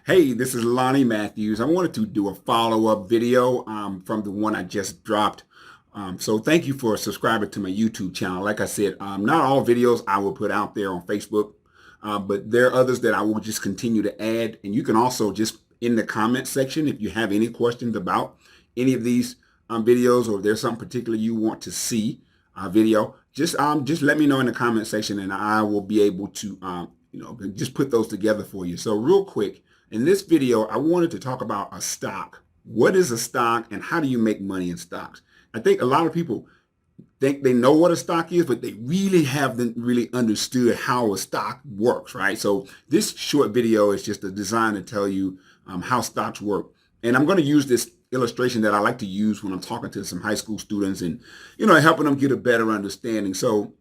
Hey, this is Lonnie Matthews. I wanted to do a follow-up video from the one I just dropped. So thank you for subscribing to my YouTube channel. Like I said, not all videos I will put out there on Facebook, but there are others that I will just continue to add. And you can also just in the comment section, if you have any questions about any of these videos, or if there's something particular you want to see video, just let me know in the comment section, and I will be able to just put those together for you. So real quick. In this video, I wanted to talk about a stock. What is a stock and how do you make money in stocks? I think a lot of people think they know what a stock is, but they really haven't really understood how a stock works, right? So this short video is just a design to tell you how stocks work. And I'm going to use this illustration that I like to use when I'm talking to some high school students and, helping them get a better understanding. So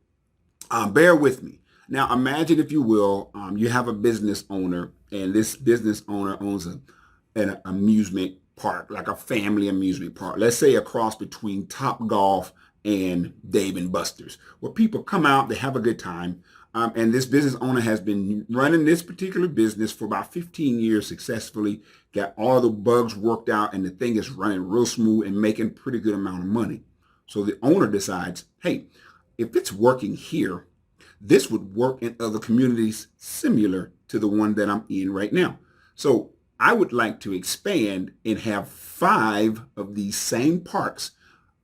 bear with me. Now, imagine, if you will, you have a business owner, and this business owner owns an amusement park, like a family amusement park. Let's say a cross between Top Golf and Dave and Buster's, where people come out, they have a good time. And this business owner has been running this particular business for about 15 years successfully, got all the bugs worked out, and the thing is running real smooth and making a pretty good amount of money. So the owner decides, hey, if it's working here, this would work in other communities similar to the one that I'm in right now. So I would like to expand and have 5 of these same parks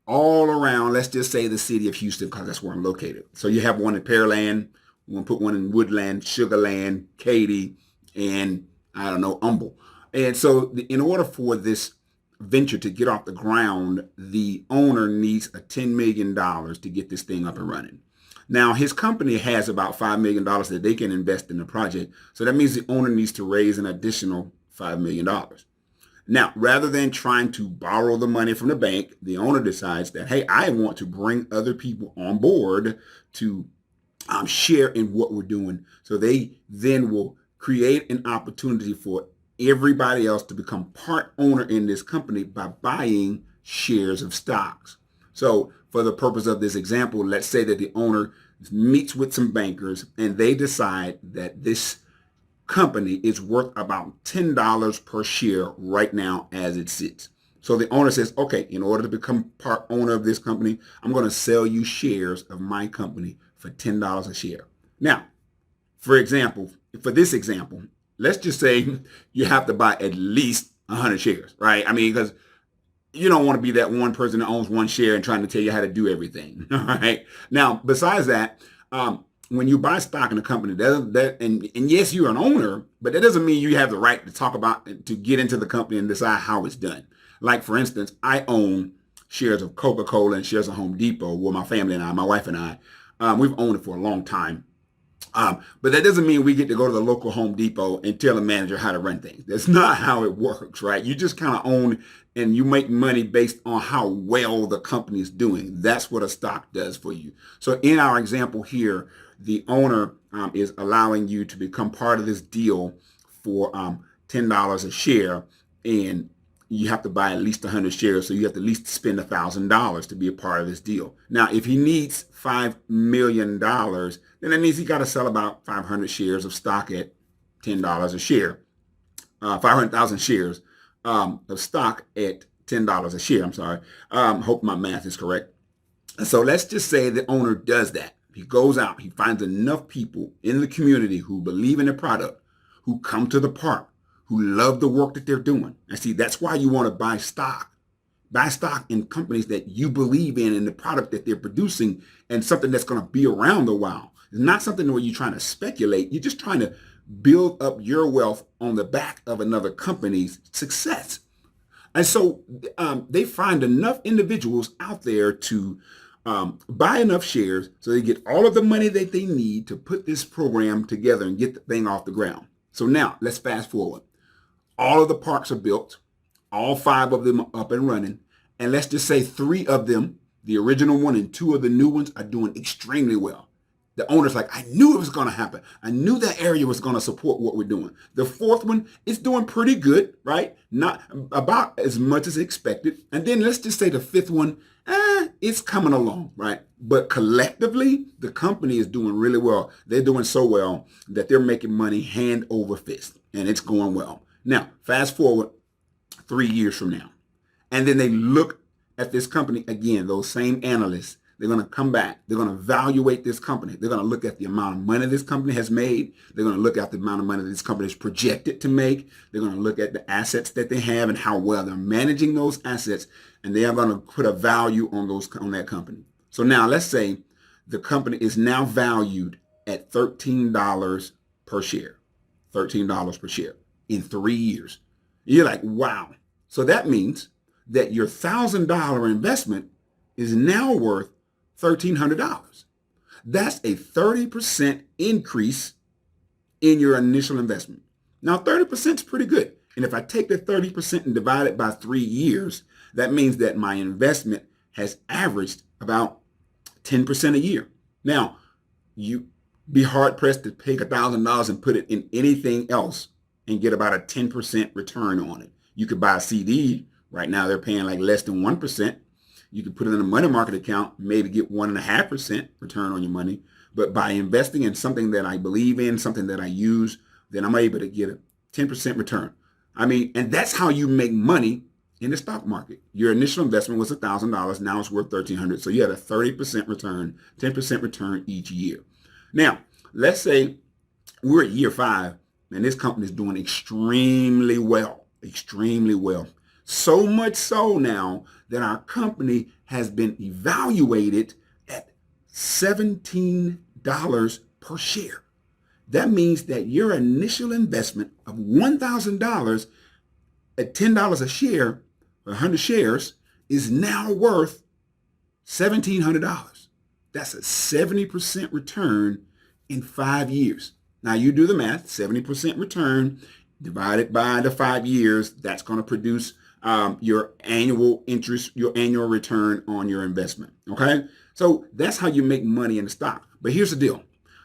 all around, let's just say the city of Houston, because that's where I'm located. So you have one in Pearland, we're going to put one in Woodland, Sugarland, Katy, and I don't know, Humble. And so in order for this venture to get off the ground, the owner needs a $10 million to get this thing up and running. Now, his company has about $5 million that they can invest in the project. So that means the owner needs to raise an additional $5 million. Now, rather than trying to borrow the money from the bank, the owner decides that, hey, I want to bring other people on board to share in what we're doing. So they then will create an opportunity for everybody else to become part owner in this company by buying shares of stocks. So for the purpose of this example, let's say that the owner meets with some bankers and they decide that this company is worth about $10 per share right now as it sits. So the owner says, okay, in order to become part owner of this company, I'm going to sell you shares of my company for $10 a share. Now, for this example, let's just say you have to buy at least 100 shares, right? I mean, because you don't want to be that one person that owns one share and trying to tell you how to do everything. All right. Now, besides that, when you buy stock in a company, and yes, you're an owner, but that doesn't mean you have the right to talk about, to get into the company and decide how it's done. Like, for instance, I own shares of Coca-Cola and shares of Home Depot. Well, my family and I, my wife and I, we've owned it for a long time. But that doesn't mean we get to go to the local Home Depot and tell the manager how to run things. That's not how it works, right? You just kind of own, and you make money based on how well the company is doing. That's what a stock does for you. So in our example here, the owner is allowing you to become part of this deal for $10 a share, and you have to buy at least 100 shares, so you have to at least spend $1,000 to be a part of this deal. Now, if he needs $5 million, then that means he got to sell about 500 shares of stock at $10 a share, 500,000 shares of stock at $10 a share. I'm sorry. Hope my math is correct. So let's just say the owner does that. He goes out, he finds enough people in the community who believe in the product, who come to the park, who love the work that they're doing. And see, that's why you want to buy stock. Buy stock in companies that you believe in and the product that they're producing, and something that's going to be around a while. It's not something where you're trying to speculate. You're just trying to build up your wealth on the back of another company's success. And so they find enough individuals out there to buy enough shares so they get all of the money that they need to put this program together and get the thing off the ground. So now let's fast forward. All of the parks are built, all 5 of them are up and running. And let's just say 3 of them, the original one and 2 of the new ones, are doing extremely well. The owner's like, I knew it was going to happen. I knew that area was going to support what we're doing. The 4th one is doing pretty good, right? Not about as much as expected. And then let's just say the 5th one, it's coming along, right? But collectively, the company is doing really well. They're doing so well that they're making money hand over fist, and it's going well. Now, fast forward 3 years from now. And then they look at this company again, those same analysts. They're going to come back. They're going to evaluate this company. They're going to look at the amount of money this company has made. They're going to look at the amount of money this company is projected to make. They're going to look at the assets that they have and how well they're managing those assets. And they are going to put a value on that company. So now let's say the company is now valued at $13 per share. $13 per share in 3 years. You're like, wow. So that means that your $1,000 investment is now worth $1,300. That's a 30% increase in your initial investment. Now, 30% is pretty good. And if I take the 30% and divide it by 3 years, that means that my investment has averaged about 10% a year. Now, you be hard pressed to take $1,000 and put it in anything else and get about a 10% return on it. You could buy a CD. Right now, they're paying like less than 1%. You could put it in a money market account, maybe get 1.5% return on your money. But by investing in something that I believe in, something that I use, then I'm able to get a 10% return. I mean, and that's how you make money in the stock market. Your initial investment was $1,000. Now it's worth $1,300. So you had a 30% return, 10% return each year. Now, let's say we're at year 5 and this company is doing extremely well, extremely well. So much so now that our company has been evaluated at $17 per share. That means that your initial investment of $1,000 at $10 a share, 100 shares, is now worth $1,700. That's a 70% return in 5 years. Now you do the math, 70% return divided by the 5 years, that's going to produce your annual interest, your annual return on your investment. Okay. So that's how you make money in the stock. But here's the deal.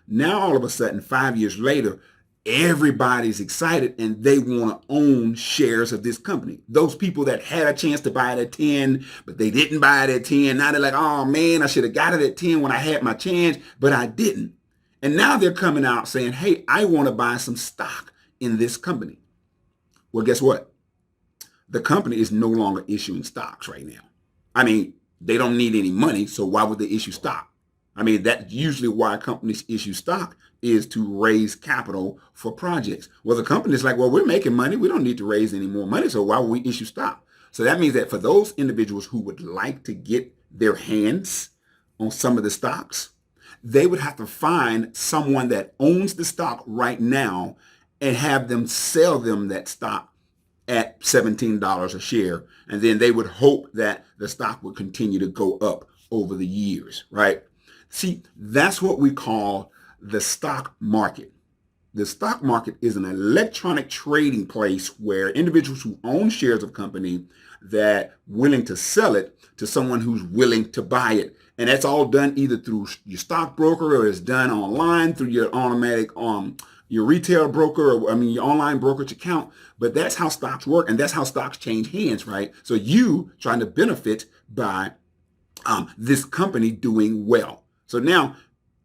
Now, all of a sudden, 5 years later, everybody's excited and they want to own shares of this company. Those people that had a chance to buy it at 10, but they didn't buy it at 10. Now they're like, oh man, I should have got it at 10 when I had my chance, but I didn't. And now they're coming out saying, hey, I want to buy some stock in this company. Well, guess what? The company is no longer issuing stocks right now. I mean, they don't need any money, so why would they issue stock? I mean, that's usually why companies issue stock, is to raise capital for projects. Well, the company's like, well, we're making money. We don't need to raise any more money, so why would we issue stock? So that means that for those individuals who would like to get their hands on some of the stocks, they would have to find someone that owns the stock right now and have them sell them that stock at $17 a share. And then they would hope that the stock would continue to go up over the years, right? See, that's what we call the stock market. The stock market is an electronic trading place where individuals who own shares of company that willing to sell it to someone who's willing to buy it. And that's all done either through your stockbroker, or it's done online through your automatic your retail broker, or your online brokerage account. But that's how stocks work, and that's how stocks change hands, right? So you trying to benefit by this company doing well. So now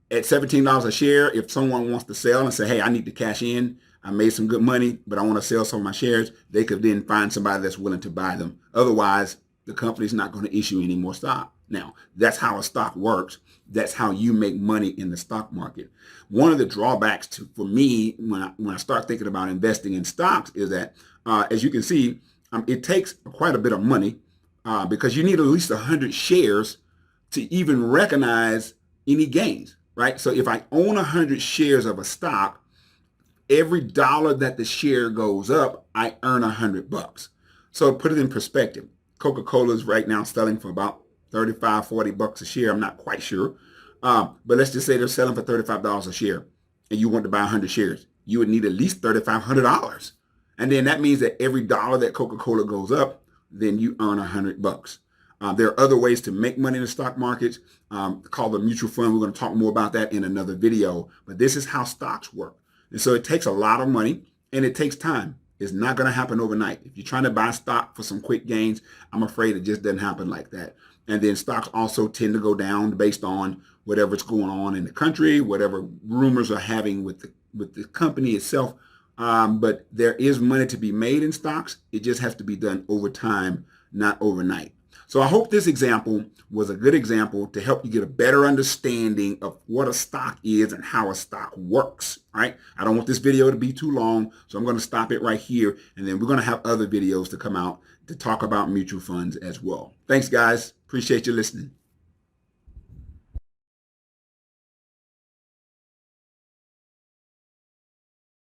at $17 a share, if someone wants to sell and say, hey, I need to cash in, I made some good money, but I want to sell some of my shares, they could then find somebody that's willing to buy them. Otherwise, the company's not going to issue any more stock. Now, that's how a stock works. That's how you make money in the stock market. One of the drawbacks for me when I start thinking about investing in stocks is that, as you can see, it takes quite a bit of money because you need at least 100 shares to even recognize any gains, right? So if I own 100 shares of a stock, every dollar that the share goes up, I earn $100. So put it in perspective. Coca-Cola is right now selling for about $35, $40 a share. I'm not quite sure. But let's just say they're selling for $35 a share and you want to buy 100 shares. You would need at least $3,500. And then that means that every dollar that Coca-Cola goes up, then you earn $100. There are other ways to make money in the stock markets called a mutual fund. We're going to talk more about that in another video. But this is how stocks work. And so it takes a lot of money and it takes time. It's not going to happen overnight. If you're trying to buy stock for some quick gains, I'm afraid it just doesn't happen like that. And then stocks also tend to go down based on whatever's going on in the country, whatever rumors are having with the company itself. but there is money to be made in stocks. It just has to be done over time, not overnight. So I hope this example was a good example to help you get a better understanding of what a stock is and how a stock works. All right. I don't want this video to be too long, so I'm going to stop it right here. And then we're going to have other videos to come out to talk about mutual funds as well. Thanks, guys. Appreciate you listening.